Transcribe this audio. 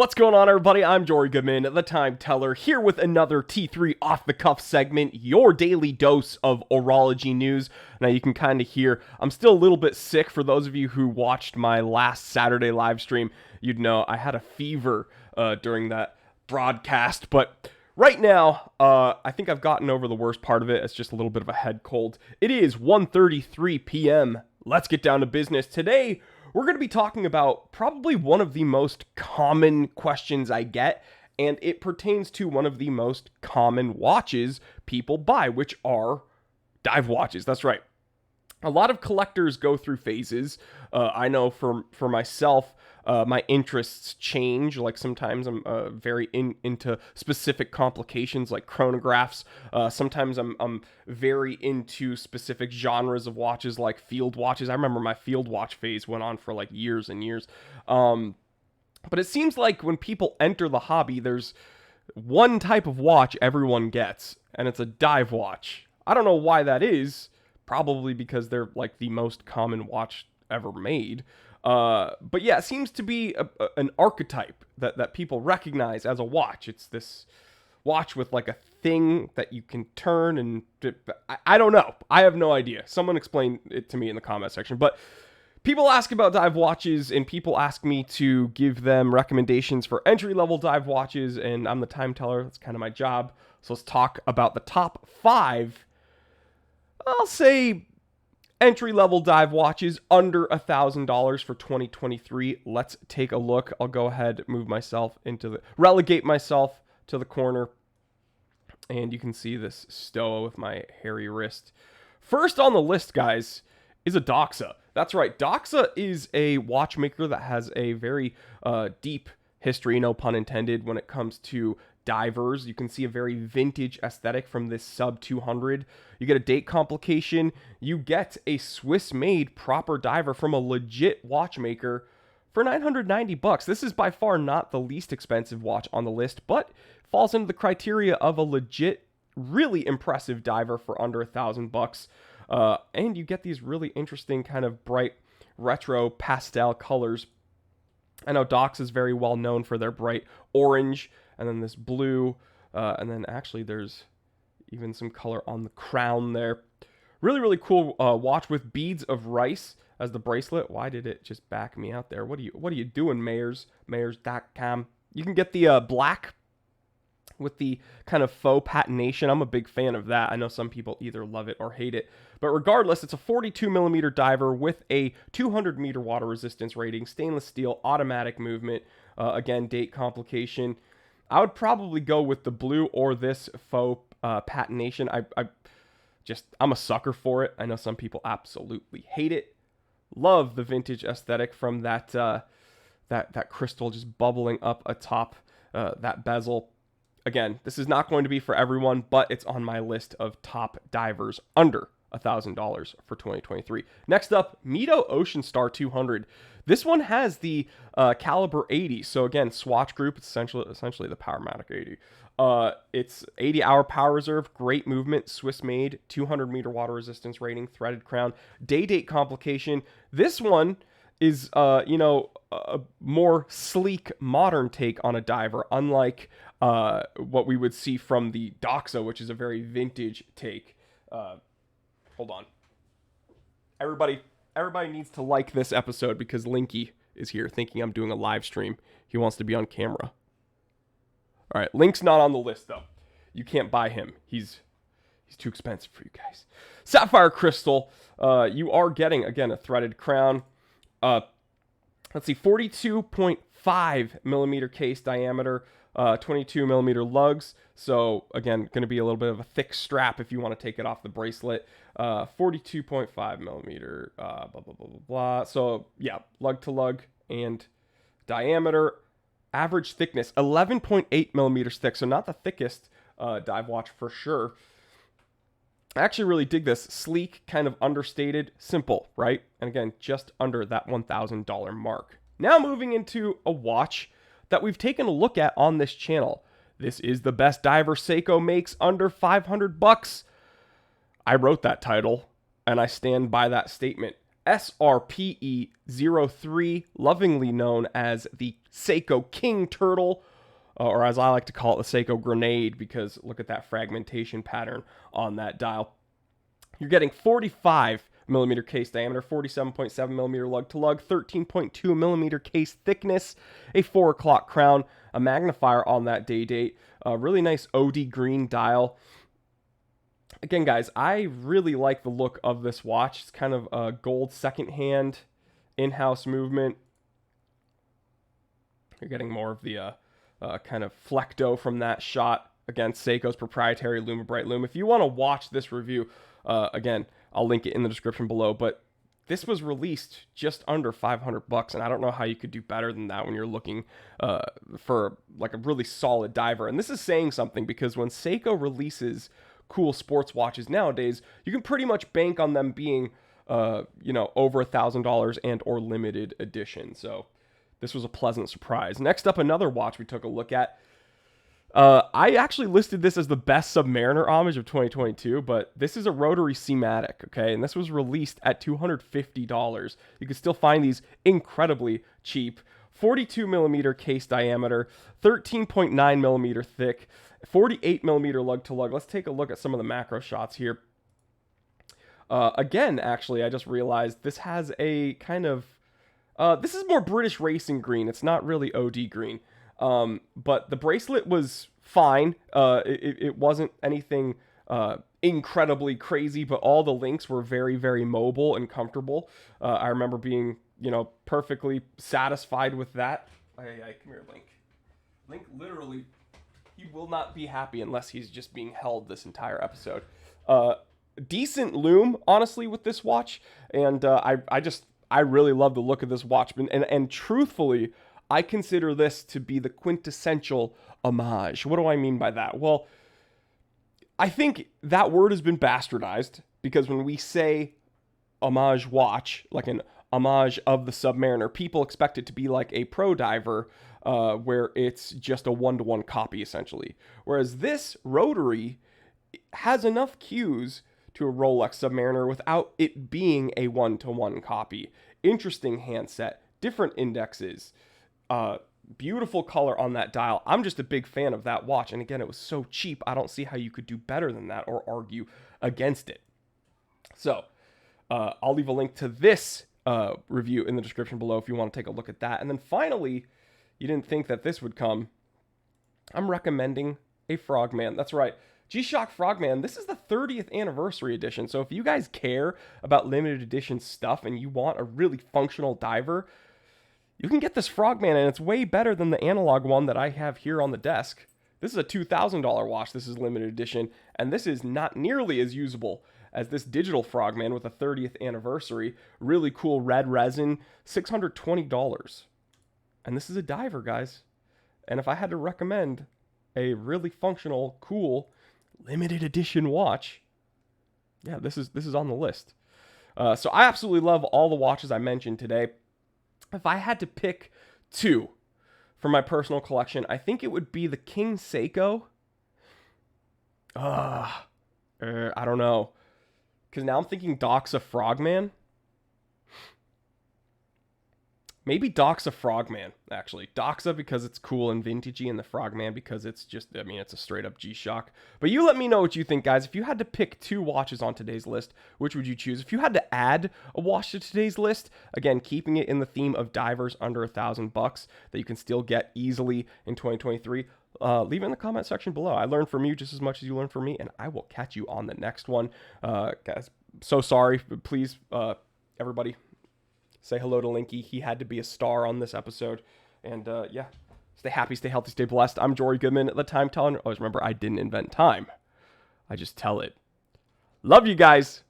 What's going on, everybody? I'm Jory Goodman, the Time Teller, here with another T3 off-the-cuff segment, your daily dose of horology news. Now, you can kind of hear I'm still a little bit sick. For those of you who watched my last Saturday live stream, you'd know I had a fever during that broadcast. But right now, I think I've gotten over the worst part of it. It's just a little bit of a head cold. It is 1:33 p.m. Let's get down to business. Today, we're going to be talking about probably one of the most common questions I get, and it pertains to one of the most common watches people buy, which are dive watches. That's right. A lot of collectors go through phases. I know for myself, my interests change. Like sometimes I'm very into specific complications like chronographs. Sometimes I'm very into specific genres of watches like field watches. I remember my field watch phase went on for like years and years. But it seems like when people enter the hobby, there's one type of watch everyone gets, and it's a dive watch. I don't know why that is. Probably because they're like the most common watch ever made. But yeah, it seems to be an archetype that people recognize as a watch. It's this watch with like a thing that you can turn, and I don't know. I have no idea. Someone explain it to me in the comment section. But people ask about dive watches, and people ask me to give them recommendations for entry-level dive watches, and I'm the time teller. That's kind of my job. So let's talk about the top 5, I'll say, entry-level dive watches under $1,000 for 2023. Let's take a look. I'll go ahead, relegate myself to the corner, and you can see this Stoa with my hairy wrist. First on the list, guys, is a Doxa. That's right. Doxa is a watchmaker that has a very deep history, no pun intended, when it comes to divers. You can see a very vintage aesthetic from this sub 200. You get a date complication. You get a Swiss-made proper diver from a legit watchmaker for $990. This is by far not the least expensive watch on the list, but falls into the criteria of a legit, really impressive diver for under $1,000. And you get these really interesting kind of bright retro pastel colors. I know Doxa is very well known for their bright orange, and then this blue, and then actually there's even some color on the crown there. Really, really cool watch with beads of rice as the bracelet. Why did it just back me out there? What are you doing, Mayors.com? You can get the black with the kind of faux patination. I'm a big fan of that. I know some people either love it or hate it. But regardless, it's a 42 millimeter diver with a 200 meter water resistance rating, stainless steel, automatic movement. Again, date complication. I would probably go with the blue or this faux patination. I'm a sucker for it. I know some people absolutely hate it. Love the vintage aesthetic from that crystal just bubbling up atop that bezel. Again, this is not going to be for everyone, but it's on my list of top divers under $1,000 for 2023. Next up, Medo Ocean Star 200. This one has the caliber 80. So again, swatch group. It's essentially the Powermatic 80. It's 80-hour power reserve, great movement, Swiss-made, 200-meter water resistance rating, threaded crown, day-date complication. This one is, a more sleek, modern take on a diver, unlike what we would see from the Doxa, which is a very vintage take. Hold on. Everybody needs to like this episode because Linky is here thinking I'm doing a live stream. He wants to be on camera. All right, Link's not on the list, though. You can't buy him. He's too expensive for you guys. Sapphire crystal. You are getting, again, a threaded crown. Let's see, 42.5 millimeter case diameter, 22 millimeter lugs. So again, going to be a little bit of a thick strap if you want to take it off the bracelet. 42.5 millimeter, blah, blah, blah, blah, blah. So yeah, lug to lug and diameter. Average thickness, 11.8 millimeters thick. So not the thickest dive watch for sure. I actually really dig this. Sleek, kind of understated, simple, right? And again, just under that $1,000 mark. Now moving into a watch that we've taken a look at on this channel. This is the best diver Seiko makes under $500. I wrote that title, and I stand by that statement. SRPE03, lovingly known as the Seiko King Turtle, or as I like to call it, the Seiko Grenade, because look at that fragmentation pattern on that dial. You're getting 45 millimeter case diameter, 47.7 millimeter lug to lug, 13.2 millimeter case thickness, a 4 o'clock crown, a magnifier on that day date, a really nice OD green dial. Again, guys, I really like the look of this watch. It's kind of a gold secondhand in-house movement. You're getting more of the kind of flecto from that shot against Seiko's proprietary Luma Bright Lume. If you want to watch this review, again, I'll link it in the description below, but this was released just under $500, and I don't know how you could do better than that when you're looking for like a really solid diver. And this is saying something, because when Seiko releases cool sports watches nowadays, you can pretty much bank on them being you know, over $1,000 and or limited edition. So this was a pleasant surprise. Next up, another watch we took a look at. I actually listed this as the best Submariner homage of 2022, but this is a Rotary Cematic, okay? And this was released at $250. You can still find these incredibly cheap. 42 millimeter case diameter, 13.9 millimeter thick, 48 millimeter lug to lug. Let's take a look at some of the macro shots here. Again, actually, I just realized this has a kind of, this is more British racing green. It's not really OD green. But the bracelet was fine. It wasn't anything incredibly crazy, but all the links were very, very mobile and comfortable. I remember being, you know, perfectly satisfied with that. Hey, come here, Link. Link literally, he will not be happy unless he's just being held this entire episode. Decent lume, honestly, with this watch. And I really love the look of this watch. And truthfully, I consider this to be the quintessential homage. What do I mean by that? Well, I think that word has been bastardized, because when we say homage watch, like an homage of the Submariner, people expect it to be like a pro diver, where it's just a one-to-one copy, essentially. Whereas this Rotary has enough cues to a Rolex Submariner without it being a one-to-one copy. Interesting handset, different indexes, beautiful color on that dial. I'm just a big fan of that watch. And again, it was so cheap. I don't see how you could do better than that or argue against it. So I'll leave a link to this review in the description below if you want to take a look at that. And then finally, you didn't think that this would come, I'm recommending a Frogman. That's right. G-Shock Frogman, this is the 30th anniversary edition. So if you guys care about limited edition stuff and you want a really functional diver, you can get this Frogman, and it's way better than the analog one that I have here on the desk. This is a $2,000 watch. This is limited edition, and this is not nearly as usable as this digital Frogman with a 30th anniversary. Really cool red resin, $620. And this is a diver, guys. And if I had to recommend a really functional, cool, limited edition watch, yeah, this is on the list. So I absolutely love all the watches I mentioned today. If I had to pick two for my personal collection, I think it would be the King Seiko. I don't know. Because now I'm thinking Doxa Frogman. Maybe Doxa Frogman, actually. Doxa because it's cool and vintagey, and the Frogman because it's just, I mean, it's a straight up G-Shock. But you let me know what you think, guys. If you had to pick two watches on today's list, which would you choose? If you had to add a watch to today's list, again, keeping it in the theme of divers under $1,000 that you can still get easily in 2023, leave it in the comment section below. I learned from you just as much as you learned from me, and I will catch you on the next one. Guys, so sorry, but please, everybody, say hello to Linky. He had to be a star on this episode. And yeah, stay happy, stay healthy, stay blessed. I'm Jory Goodman, the Time Teller. Always remember, I didn't invent time. I just tell it. Love you guys.